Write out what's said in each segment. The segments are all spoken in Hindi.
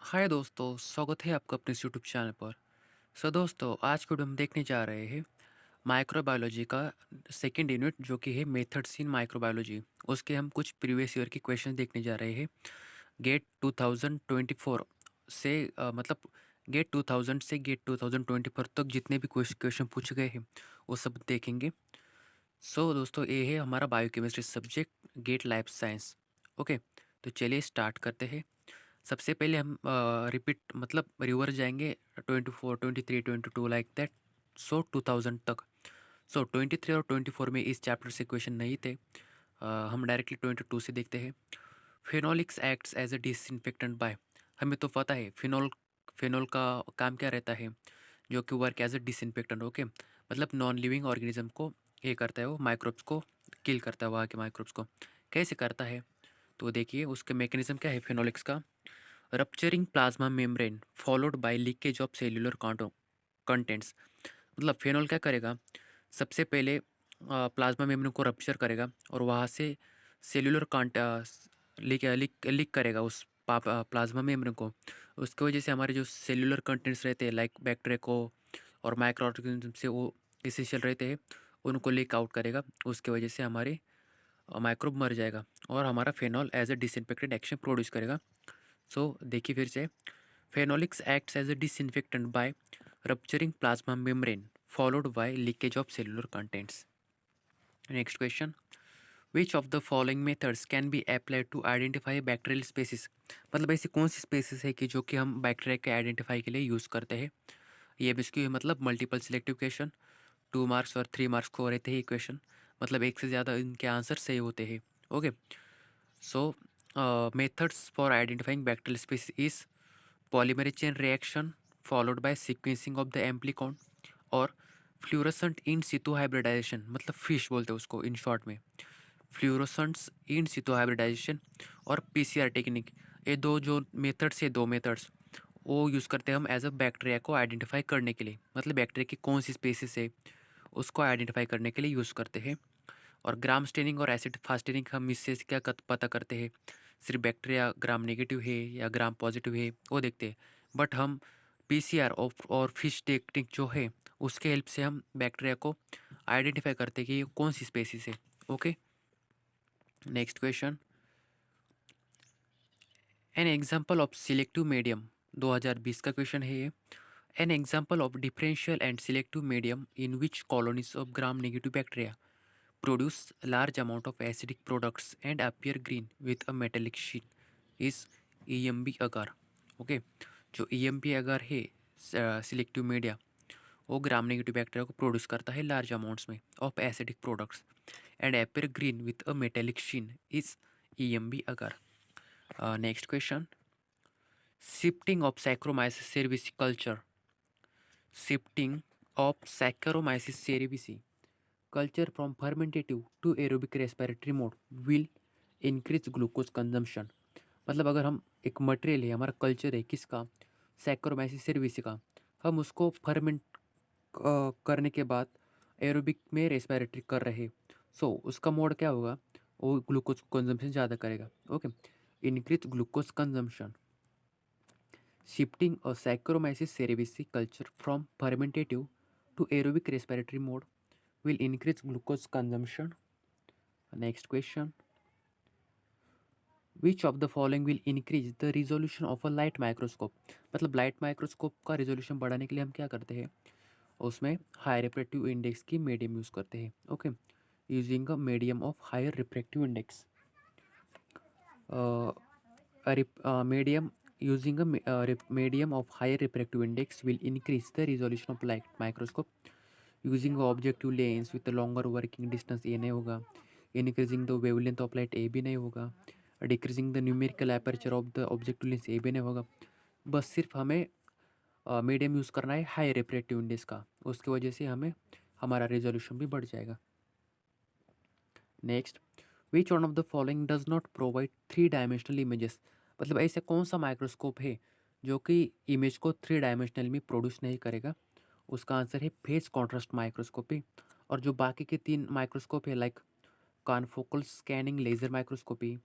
हाय दोस्तों, स्वागत है आपका अपने इस यूट्यूब चैनल पर। दोस्तों, आज के वीडियो में देखने जा रहे हैं माइक्रोबायोलॉजी का सेकंड यूनिट जो कि है मेथड्स इन माइक्रोबायोलॉजी। उसके हम कुछ प्रीवियस ईयर के क्वेश्चन देखने जा रहे हैं। गेट 2024 से मतलब गेट 2000 से गेट 2024 तक जितने भी क्वेश्चन पूछे गए हैं वो सब देखेंगे। दोस्तों, ये है हमारा biochemistry subject GATE life science. Okay, तो चलिए स्टार्ट करते हैं। सबसे पहले हम रिपीट मतलब रिवर्स जाएंगे 24, 23, 22 लाइक दैट। 2000 तक। 23 और 24 में इस चैप्टर से क्वेश्चन नहीं थे। हम डायरेक्टली 22 से देखते हैं। Phenolics acts as a disinfectant by. हमें तो पता है फिनोल फिनोल का काम क्या रहता है, जो कि work as a disinfectant. Okay, मतलब नॉन लिविंग ऑर्गेनिज्म को ये करता है, वो माइक्रोब्स को किल करता है, वहाँ के माइक्रोब्स को। कैसे करता है तो देखिए, उसके मैकेनिज्म क्या है फिनोलिक्स का। Rupturing plasma membrane followed by leakage of cellular contents. मतलब फेनॉल क्या करेगा, सबसे पहले प्लाज्मा मेम्ब्रेन को रप्चर करेगा और वहाँ से सेल्यूलर लीक लीक लीक करेगा उस प्लाज्मा मेम्ब्रेन को। उसकी वजह से हमारे जो सेल्यूलर कंटेंट्स रहते हैं लाइक बैक्टीरिया को और माइक्रो ऑर्गेनिज्म से वो इसेंशियल रहते हैं, उनको लीक आउट करेगा। उसकी वजह से हमारे माइक्रोब मर जाएगा और हमारा phenol as a disinfectant action produce करेगा। देखिए फिर से, phenolics acts as a disinfectant by rupturing plasma membrane followed by leakage of cellular contents. Next question, which of the following methods can be applied to identify bacterial species. मतलब ऐसी कौन सी स्पेसिस है कि जो कि हम बैक्टीरिया के आइडेंटिफाई के लिए यूज़ करते हैं। ये भी इसकी मतलब मल्टीपल सिलेक्टिव क्वेश्चन, 2 मार्क्स और 3 मार्क्स को रहते हैं ये क्वेश्चन। मतलब एक से ज़्यादा इनके आंसर सही होते हैं। Okay, so methods for identifying bacterial species is polymerase chain reaction followed by sequencing of the amplicon और फ्लूरोसेंट इन सितु हाइब्रिडाइजेशन, मतलब फिश बोलते हैं उसको इन शॉर्ट में। फ्लूरोसेंट्स इन सितु हाइब्रिडाइजेशन और पीसीआर टेक्निक, ये दो जो मेथड्स है, दो मेथड्स वो यूज़ करते हैं हम एज अ बैक्टीरिया को आइडेंटिफाई करने के लिए। मतलब बैक्टीरिया की कौन सी स्पेसिस है उसको आइडेंटिफाई करने के लिए यूज़ करते हैं। और ग्राम स्टेनिंग और एसिड फास्ट स्टेनिंग हम इससे क्या पता करते हैं, सिर्फ बैक्टीरिया ग्राम नेगेटिव है या ग्राम पॉजिटिव है वो देखते हैं। बट हम पीसीआर और फिश टेक्निक जो है उसके हेल्प से हम बैक्टीरिया को आइडेंटिफाई करते हैं कि ये कौन सी स्पेसीज है। Okay, next question, an example of selective medium. 2020 का क्वेश्चन है ये। An example of differential and selective medium in which colonies of gram negative bacteria produce large amount of acidic products and appear green with a metallic sheen is EMB agar। Okay, जो EMB agar है सिलेक्टिव मीडिया, वो ग्राम नेगेटिव बैक्टीरिया को प्रोड्यूस करता है लार्ज अमाउंट्स में of acidic products and appear green with a metallic sheen is EMB agar। Next question, shifting of Saccharomyces cerevisiae culture. Shifting of Saccharomyces cerevisiae culture from fermentative to aerobic respiratory mode will increase glucose consumption। मतलब अगर हम एक मटेरियल है, हमारा कल्चर है किसका, सैक्रोमाइसिस सेरेविसी का, हम उसको फर्मेंट करने के बाद एरोबिक में रेस्पिरेटरी कर रहे, उसका मोड क्या होगा, वो ग्लूकोज कंजम्पशन ज़्यादा करेगा। Okay, increase glucose consumption. Shifting a Saccharomyces cerevisiae culture from fermentative to aerobic respiratory mode will increase glucose consumption। Next question, which of the following will increase the resolution of a light microscope। मतलब लाइट माइक्रोस्कोप का रिजोल्यूशन बढ़ाने के लिए हम क्या करते हैं, उसमें हाई रिफ्रैक्टिव इंडेक्स की मीडियम यूज़ करते हैं। Okay, using a medium of higher refractive index, medium using a medium of higher refractive index will increase the resolution of light microscope। using a objective lens with a longer working distance, ये नहीं होगा। increasing the wavelength of light, ये भी नहीं होगा। decreasing the numerical aperture of the objective lens, ये भी नहीं होगा। बस सिर्फ हमें मीडियम यूज़ करना है हाई रिफ्रैक्टिव इंडेक्स का, उसकी वजह से हमें हमारा रेजोल्यूशन भी बढ़ जाएगा। Next, which one of the following does not provide 3 dimensional images. मतलब ऐसा कौन सा माइक्रोस्कोप है जो कि इमेज को 3 डायमेंशनल में प्रोड्यूस नहीं करेगा। उसका आंसर है फेज कॉन्ट्रास्ट माइक्रोस्कोपी। और जो बाकी के 3 माइक्रोस्कोप है like confocal scanning laser microscopy,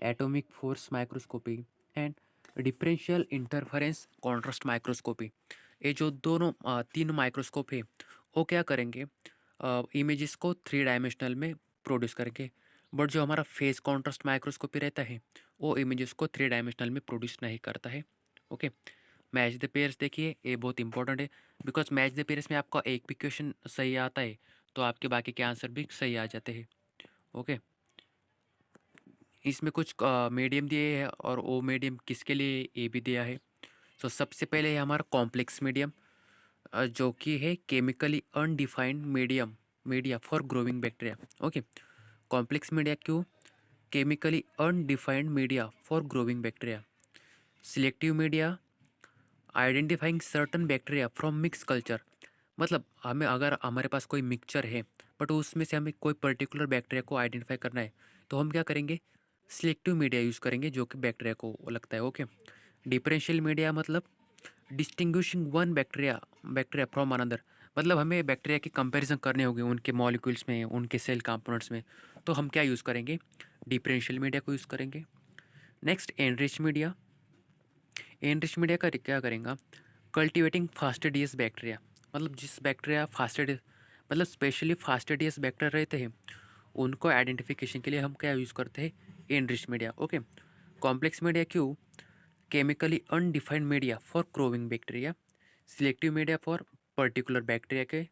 atomic force microscopy and differential interference contrast microscopy. ये जो दोनों तीन माइक्रोस्कोप है वो क्या करेंगे, इमेजेस को थ्री डायमेंशनल में प्रोड्यूस करेंगे। बट जो हमारा फेस कॉन्ट्रास्ट माइक्रोस्कोपी रहता है वो इमेजेस को थ्री डायमेंशनल में प्रोड्यूस नहीं करता है। ओके, मैच द पेयर्स देखिए, ये बहुत इंपॉर्टेंट है बिकॉज मैच द पेयर्स में आपका एक भी क्वेश्चन सही आता है तो आपके बाकी के आंसर भी सही आ जाते हैं। ओके, इसमें कुछ मीडियम दिए हैं और वो मीडियम किसके लिए ये भी दिया है। सो सबसे पहले है हमारा कॉम्प्लेक्स मीडियम, जो कि है chemically undefined media for growing bacteria. Okay, complex media क्यों, chemically undefined media for growing bacteria. Selective media, identifying certain bacteria from mix culture. मतलब हमें अगर हमारे पास कोई मिक्सचर है बट उसमें से हमें कोई पर्टिकुलर बैक्टीरिया को आइडेंटिफाई करना है तो हम क्या करेंगे, सिलेक्टिव मीडिया यूज़ करेंगे जो कि बैक्टीरिया को लगता है। ओके, डिफरेंशियल मीडिया मतलब distinguishing one bacteria bacteria from another. मतलब हमें बैक्टीरिया की कंपैरिजन करने होंगे उनके मॉलिक्यूल्स में, उनके सेल कंपोनेंट्स में, तो हम क्या यूज़ करेंगे, डिफरेंशियल मीडिया को यूज़ करेंगे। Next enrich media. Enrich media का क्या करेंगे, कल्टिवेटिंग फास्टिडियस बैक्टीरिया। मतलब जिस बैक्टीरिया फास्टिडियस मतलब स्पेशली फास्टिडियस बैक्टीरिया रहते हैं उनको आइडेंटिफिकेशन के लिए हम क्या यूज़ करते हैं, enrich media. Okay, complex media क्यों, chemically undefined media for growing bacteria. Selective media for particular bacteria के,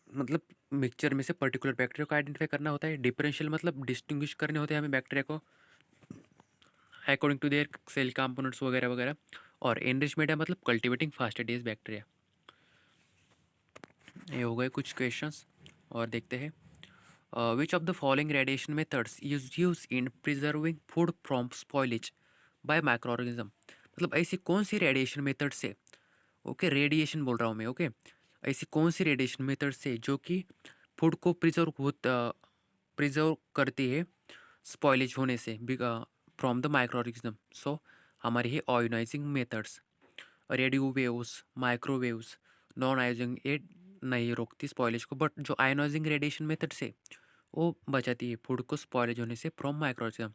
मतलब मिक्सचर में से पर्टिकुलर बैक्टीरिया को आइडेंटिफाई करना होता है। डिफरेंशियल मतलब डिस्टिंग्विश करने होते हैं हमें बैक्टीरिया को according to their cell components वगैरह वगैरह। और एनरिच मीडिया मतलब कल्टिवेटिंग फास्टिडियस बैक्टीरिया। ये हो गए कुछ क्वेश्चंस और देखते हैं। Which of the following radiation methods use in preserving food from spoilage by micro organism. मतलब ऐसी कौन सी रेडिएशन मेथड से, ओके रेडिएशन बोल रहा हूँ मैं, ओके ऐसी कौन सी रेडिएशन मेथड से जो कि फूड को प्रिजर्व करती है स्पॉइलेज होने से from the microorganism. So हमारी है ionising methods, radio waves, microwaves, non ionising ये नहीं रोकती स्पॉइलेज को, बट जो आयोनाइजिंग रेडिएशन मेथड से वो बचाती है फूड को स्पॉइलेज होने से फ्रॉम माइक्रो ऑर्गेनिज्म।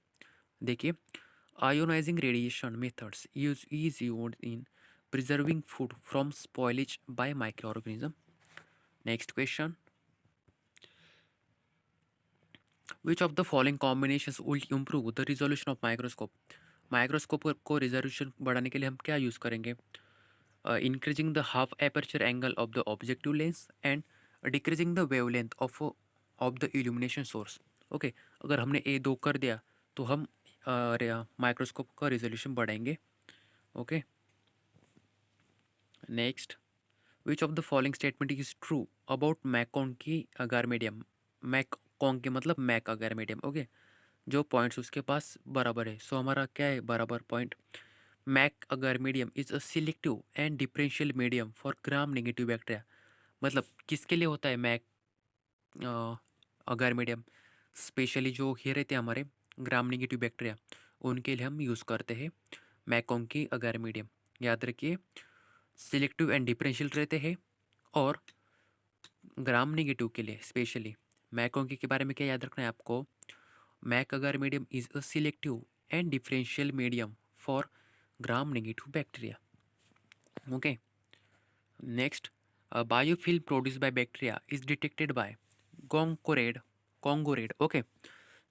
देखिए, ionizing radiation methods use in preserving food from spoilage by microorganism. Next question, which of the following combinations will improve the resolution of microscope? Microscope को रिजोल्यूशन बढ़ाने के लिए हम क्या यूज़ करेंगे, increasing the half aperture angle of the objective lens and decreasing the wavelength of the illumination source. Okay, अगर हमने ए दो कर दिया तो हम माइक्रोस्कोप का रिजोल्यूशन बढ़ाएंगे। Okay, next, which of the following statement is true about MacConkey agar medium. MacConkey मतलब मैक अगार मीडियम। ओके, जो पॉइंट्स उसके पास बराबर है, सो हमारा क्या है बराबर point. Mac agar medium is a selective and differential medium for gram negative bacteria. मतलब किसके लिए होता है मैक अगार मीडियम, स्पेशली जो ये रहते हैं हमारे ग्राम नेगेटिव बैक्टीरिया उनके लिए हम यूज़ करते हैं मैकोंकी अगार मीडियम। याद रखिए, सिलेक्टिव एंड डिफरेंशियल रहते हैं और ग्राम नेगेटिव के लिए स्पेशली। मैकोंकी के बारे में क्या याद रखना है आपको, Mac agar medium is a selective and differential medium for gram negative bacteria. Okay, next, biofilm produce by bacteria is detected by Congo red. ओके,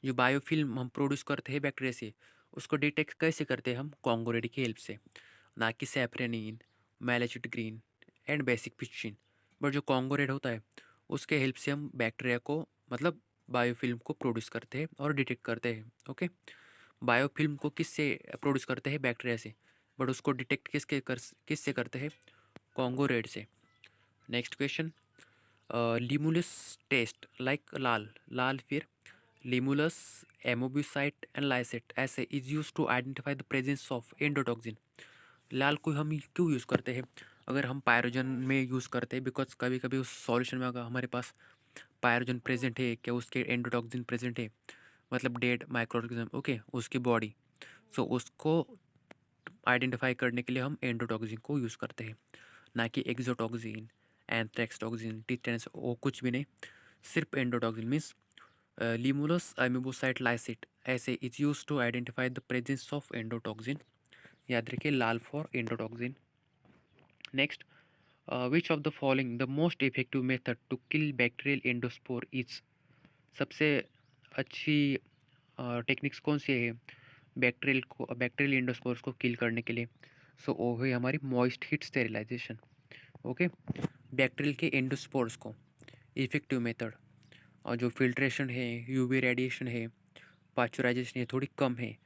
जो बायोफिल्म हम प्रोड्यूस करते हैं बैक्टीरिया से उसको डिटेक्ट कैसे करते हैं हम, कॉन्गोरेड की हेल्प से, ना कि सैफ्रेनिन, मैलेचिट ग्रीन एंड बेसिक पिचिन। बट जो कॉन्गोरेड होता है उसके हेल्प से हम बैक्टीरिया को मतलब बायोफिल्म को प्रोड्यूस करते हैं और डिटेक्ट करते हैं। ओके, बायोफिल्म को किससे प्रोड्यूस करते हैं, बैक्टीरिया से, बट उसको डिटेक्ट किससे करते हैं, कॉन्गोरेड से। Next question, Limulus test like LAL LAL फिर लिमुलस एमोब्यूसाइट एंड लाइसेट ऐसे is use to identify the presence of endotoxin. LAL को हम क्यों यूज़ करते हैं, अगर हम पायरोजन में यूज़ करते हैं बिकॉज कभी कभी उस सॉल्यूशन में अगर हमारे पास पायरोजन प्रेजेंट है क्या उसके एंडोटॉक्सिन प्रेजेंट है, मतलब डेड माइक्रो ऑर्गेनिज्म, ओके उसकी बॉडी, सो उसको आइडेंटिफाई करने के लिए हम एंडोटॉक्सिन को यूज़ करते हैं, ना कि एक्सोटॉक्सिन, एंथ्रेक्स टॉक्सिन, टिटेनस, वो कुछ भी नहीं, सिर्फ endotoxin means Limulus amoebocyte lysate assay is used to identify the presence of endotoxin. याद रखिए लाल for endotoxin. Next, which of the following the most effective method to kill bacterial endospore is? सबसे अच्छी टेक्निक्स कौन सी है बैक्टीरियल एंडोस्पोर्स को किल करने के लिए? सो वो है हमारी moist heat sterilization. Okay, bacterial के एंडोस्पोर्स को इफेक्टिव मेथड, और जो फिल्ट्रेशन है, यूवी रेडिएशन है, पास्चराइजेशन है थोड़ी कम है,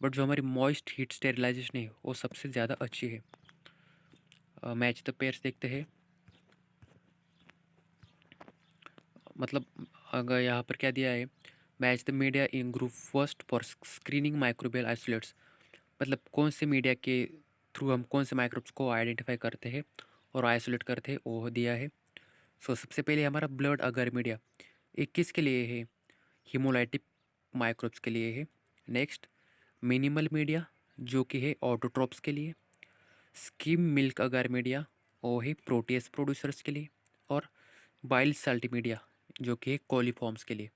बट जो हमारी मॉइस्ट हीट स्टेरिलाइजेशन है वो सबसे ज़्यादा अच्छी है. मैच द पेयर्स देखते हैं. मतलब अगर यहाँ पर क्या दिया है, match the media in group first for screening microbial isolates. मतलब कौन से मीडिया के थ्रू हम कौन से माइक्रोब्स को आइडेंटिफाई करते हैं और आइसोलेट करते हैं वो दिया है. सो सबसे पहले हमारा ब्लड अगर मीडिया 21 के लिए है, हीमोलाइटिक माइक्रोब्स के लिए है. नेक्स्ट, मिनिमल मीडिया जो कि है ऑटोट्रोप्स के लिए. स्किम मिल्क अगर मीडिया वो है प्रोटीएस प्रोड्यूसर्स के लिए. और बाइल साल्ट मीडिया जो कि है कोलीफॉर्म्स के लिए.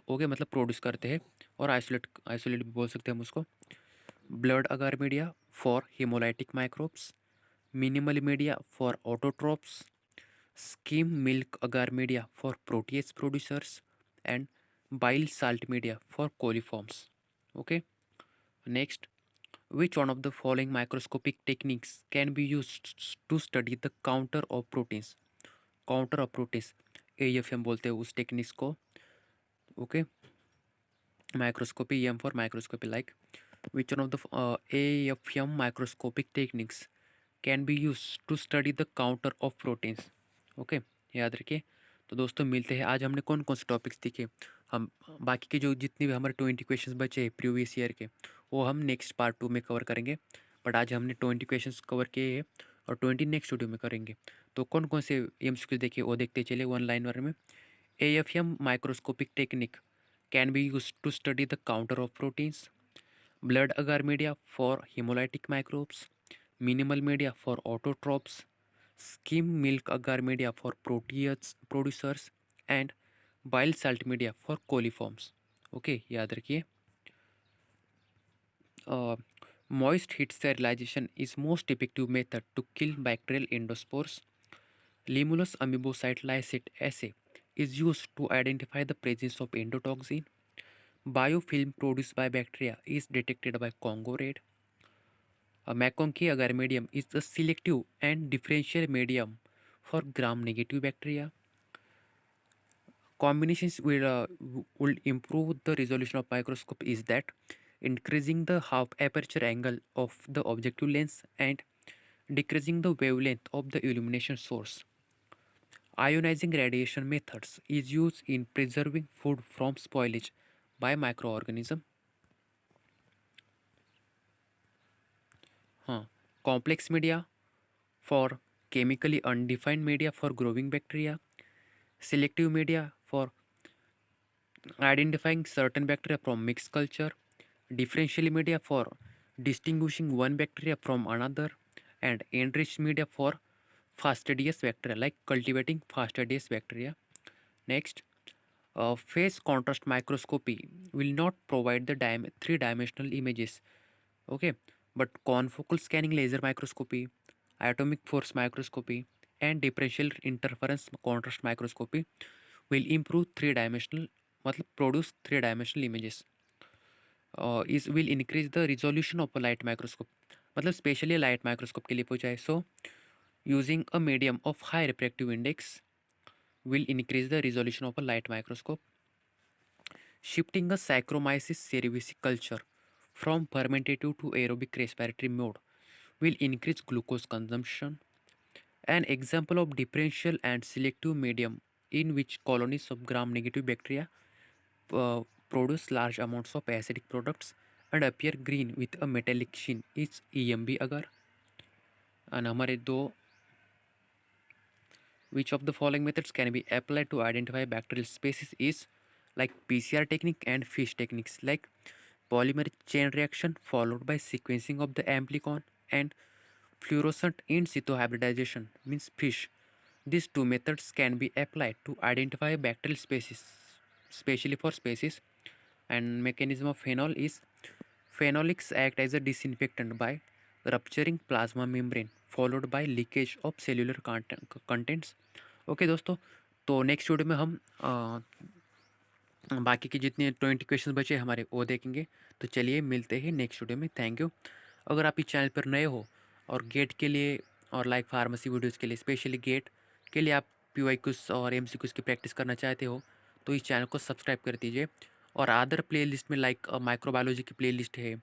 ओके, मतलब प्रोड्यूस करते हैं और आइसोलेट भी बोल सकते हैं हम उसको. ब्लड अगर media for hemolytic microbes, minimal media for autotrophs, skim milk agar media for protease producers, and bile salt media for coliforms. Okay, next, which one of the following microscopic techniques can be used to study the counter of proteins? Counter of proteins AFM बोलते हैं उस टेक्निक्स को. Okay, microscopy M for microscopy. Like which one of the AFM microscopic techniques can be used to study the counter of proteins? Okay, याद रखिए. तो दोस्तों मिलते हैं. आज हमने कौन कौन से टॉपिक्स सीखे, हम बाकी के जो जितने भी हमारे 20 क्वेश्चंस बचे हैं प्रीवियस ईयर के, वो हम नेक्स्ट पार्ट 2 में कवर करेंगे. बट आज हमने 20 क्वेश्चंस कवर किए हैं और 20 नेक्स्ट वीडियो में करेंगे. तो कौन कौन से MCQ देखिए वो देखते चलिए वन लाइनर में. AFM microscopic technique can be use to study the counter of proteins. Blood agar media for hemolytic microbes, minimal media for autotrophs, skim milk agar media for protease producers, and bile salt media for coliforms. Okay, याद रखिए. Moist heat sterilization is most effective method to kill bacterial endospores. Limulus amoebocyte lysate assay is used to identify the presence of endotoxin. Biofilm produced by bacteria is detected by Congo red. McConkie agar medium is a selective and differential medium for gram-negative bacteria. Combinations will improve the resolution of microscope is that increasing the half aperture angle of the objective lens and decreasing the wavelength of the illumination source. Ionizing radiation methods is used in preserving food from spoilage by microorganism. Complex media for chemically undefined media for growing bacteria. Selective media for identifying certain bacteria from mixed culture. Differential media for distinguishing one bacteria from another. And enriched media for fastidious bacteria, like cultivating fastidious bacteria. Next, phase contrast microscopy will not provide the three-dimensional images. Okay, but confocal scanning laser microscopy, atomic force microscopy, and differential interference contrast microscopy will improve three-dimensional, मतलब produce three-dimensional images. Is will increase the resolution of a light microscope, मतलब स्पेशली लाइट माइक्रोस्कोप के लिए पूछा है. So using a medium of high refractive index will increase the resolution of a light microscope. Shifting a Saccharomyces cerevisiae culture from fermentative to aerobic respiratory mode will increase glucose consumption. An example of differential and selective medium in which colonies of gram-negative bacteria uh, produce large amounts of acidic products and appear green with a metallic sheen is EMB agar. And हमारे दो, which of the following methods can be applied to identify bacterial species is like PCR technique and fish techniques, like polymer chain reaction followed by sequencing of the amplicon and fluorescent in situ hybridization means fish. These two methods can be applied to identify bacterial species. Specially for species. And mechanism of phenol is phenolics act as a disinfectant by rupturing plasma membrane followed by leakage of cellular contents। Okay दोस्तों, तो नेक्स्ट वीडियो में हम बाकी के जितने 20 क्वेश्चन बचे हमारे वो देखेंगे। तो चलिए मिलते हैं नेक्स्ट वीडियो में। Thank you. अगर आप इस चैनल पर नए हो और गेट के लिए और लाइक फार्मेसी वीडियोज़ के लिए, स्पेशली गेट के लिए आप PYQs और MCQs की प्रैक्टिस करना चाहते हो तो इस चैनल को सब्सक्राइब कर दीजिए। और अदर प्लेलिस्ट में लाइक माइक्रोबायोलॉजी की प्लेलिस्ट है,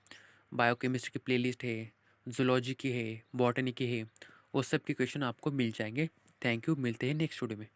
बायोकेमिस्ट्री की प्लेलिस्ट है, जूलॉजी की है, बॉटनी की है, वो सब के क्वेश्चन आपको मिल जाएंगे। Thank you. मिलते हैं नेक्स्ट वीडियो में।